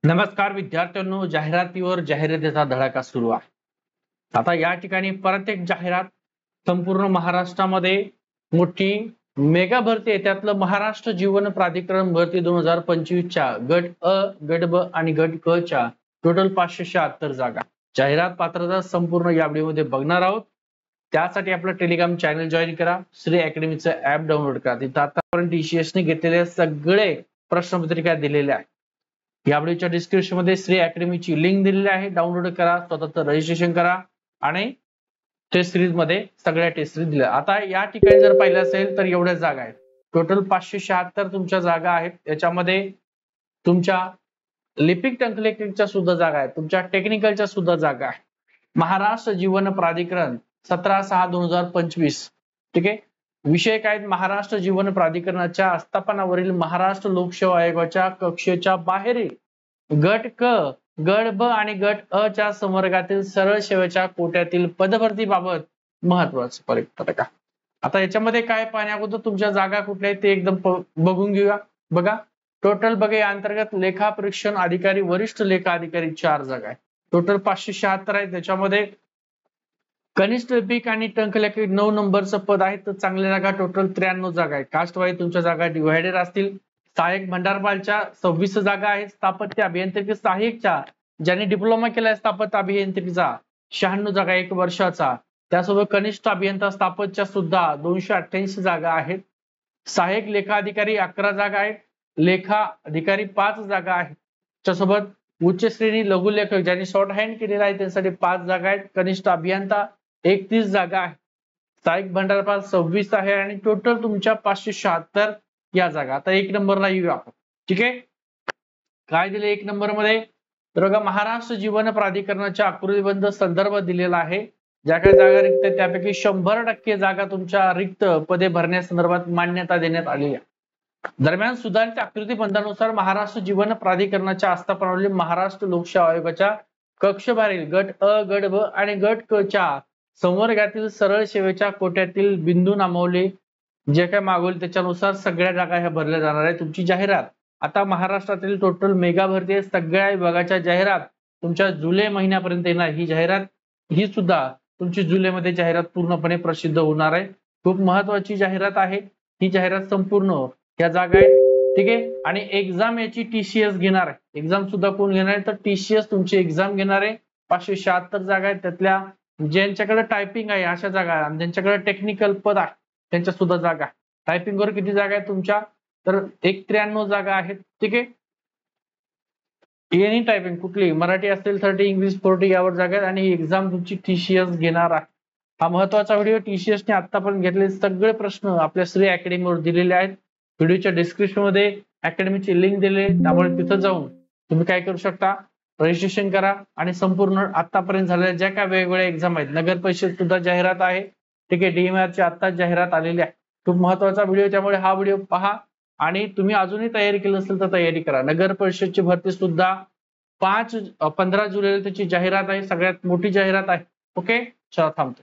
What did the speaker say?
नमस्कार विद्यार्थ्यांनो, जाहिरातीचा धडाका सुरू आहे. आता या ठिकाणी परत एक जाहिरात संपूर्ण महाराष्ट्रामध्ये मोठी मेगा भरती आहे. त्यातलं महाराष्ट्र जीवन प्राधिकरण भरती 2025 च्या गट अ, गट ब आणि गट क च्या टोटल 576 जागा. जाहिरात पात्रता संपूर्ण या व्हिडिओमध्ये बघणार आहोत. त्यासाठी आपलं टेलिग्राम चॅनल जॉईन करा. श्री अकॅडमीचं ऍप डाउनलोड करा. तिथं आतापर्यंत TCS ने घेतलेले सगळे प्रश्नपत्रिका दिलेल्या आहेत. या व्हिडिओच्या डिस्क्रिप्शन मध्ये श्री अकॅडमीची लिंक दिलेली आहे. डाउनलोड करा, स्वतःचं रजिस्ट्रेशन करा आणि टेस्ट सिरीज मध्ये सगळ्या टेस्ट सिरीज दिल्या. आता या ठिकाणी जर पाहिलं असेल तर एवढ्या जागा आहेत. टोटल 576 तुमच्या जागा आहेत. याच्यामध्ये तुमच्या लिपिक टंकलेखनच्या सुद्धा जागा आहेत, तुमच्या टेक्निकलच्या सुद्धा जागा आहेत. महाराष्ट्र जीवन प्राधिकरण 17/6/2025. ठीक आहे. विषय काय? महाराष्ट्र जीवन प्राधिकरणाच्या आस्थापनावरील महाराष्ट्र लोकसेवा आयोगाच्या कक्षेच्या बाहेरील गट क, गट ब आणि गट अ च्या संवर्गातील सरळ सेवेच्या कोट्यातील पदभरतीबाबत महत्वाचं परिपत्रक. आता याच्यामध्ये काय पाहण्या अगोदर तुमच्या जागा कुठल्या आहेत ते एकदम बघून घेऊया. बघा, टोटल बघा, या अंतर्गत लेखा परीक्षण अधिकारी, वरिष्ठ लेखा अधिकारी 4 जागा आहेत. टोटल 576 आहेत. त्याच्यामध्ये कनिष्ठ लिपिक आणि टंकलेखक 9 नंबरचं पद आहे. तर चांगल्या जागा टोटल 93 जागा आहेत. कास्ट वाईज तुमच्या जागा डिवायडेड असतील. सहाय्यक भंडारपालच्या 26 जागा आहेत. स्थापत्य अभियांत्रिकी सहाय्यकच्या ज्यांनी डिप्लोमा केलाय स्थापत्य अभियांत्रिकीचा 96 जागा 1 वर्षाचा. त्यासोबत कनिष्ठ अभियंता स्थापत्याच्या सुद्धा 288 जागा आहेत. सहाय्यक लेखा अधिकारी 11 जागा आहेत. लेखा अधिकारी 5 जागा आहेत. त्यासोबत उच्च श्रेणी लघु लेखक ज्यांनी शॉर्ट हँड केलेला आहे त्यासाठी 5 जागा आहेत. कनिष्ठ अभियंता 31 जागा आहे. सहाय्यक भंडारपाल 26 आहे आणि टोटल तुमच्या 576 या जागा. आता 1 नंबरला येऊया आपण. ठीक आहे. काय दिले 1 नंबर मध्ये? तर बघा, महाराष्ट्र जीवन प्राधिकरणाच्या आकृतीबंध संदर्भ दिलेला आहे. ज्या काही जागा रिक्त आहेत त्यापैकी 100% जागा तुमच्या रिक्त पदे भरण्यासंदर्भात मान्यता देण्यात आली आहे. दरम्यान सुधारित आकृतीबंधानुसार महाराष्ट्र जीवन प्राधिकरणाच्या आस्थापनावरील महाराष्ट्र लोकसेवा आयोगाच्या कक्षबाहेरील गट अ, गट ब आणि गट क च्या संवर्गातील सरळ सेवेच्या कोट्यातील बिंदू नामावले जे काय मागवले त्याच्यानुसार सगळ्या जागा ह्या भरल्या जाणार आहे. तुमची जाहिरात आता महाराष्ट्रातील टोटल मेगा भरती आहे. सगळ्या विभागाच्या जाहिरात तुमच्या जुलै महिन्यापर्यंत येणार. ही जाहिरात ही सुद्धा तुमची जुलैमध्ये जाहिरात पूर्णपणे प्रसिद्ध होणार आहे. खूप महत्वाची जाहिरात आहे ही. जाहिरात संपूर्ण या जागा आहेत. ठीक आहे. आणि एक्झाम याची TCS घेणार आहे. एक्झाम सुद्धा कोण घेणार आहे? तर TCS तुमची एक्झाम घेणार आहे. 576 जागा आहेत. त्यातल्या ज्यांच्याकडे टायपिंग आहे अशा जागा आहे आणि ज्यांच्याकडे टेक्निकल पद आहे त्यांच्या सुद्धा जागा आहे. टायपिंग वर किती जागा आहेत तुमच्या? तर 93 जागा आहेत. ठीक आहे. एनी टायपिंग कुठली, मराठी असेल 30, इंग्लिश 40 यावर जागा आहेत आणि ही एक्झाम तुमची TCS घेणार आहे. हा महत्वाचा व्हिडिओ. TCS ने आतापर्यंत घेतलेले सगळे प्रश्न आपल्या श्री अकॅडमीवर दिलेले आहेत. व्हिडिओच्या डिस्क्रिप्शन मध्ये अकॅडमीची लिंक दिली आहे, त्यामुळे तिथं जाऊन तुम्ही काय करू शकता, रजिस्ट्रेशन करा आणि संपूर्ण आतापर्यंत झालेल्या ज्या काही वेगवेगळ्या एक्झाम आहेत, नगर परिषद सुद्धा जाहिरात आहे. ठीक आहे. DMR ची आता जाहिरात आलेली आहे. खूप महत्वाचा व्हिडिओ, त्यामुळे हा व्हिडिओ पहा आणि तुम्ही अजूनही तयारी केली असेल तर तयारी करा. नगर परिषदची भरती सुद्धा 15 जुलैला त्याची जाहिरात आहे. सगळ्यात मोठी जाहिरात आहे. ओके, चला थांबतो.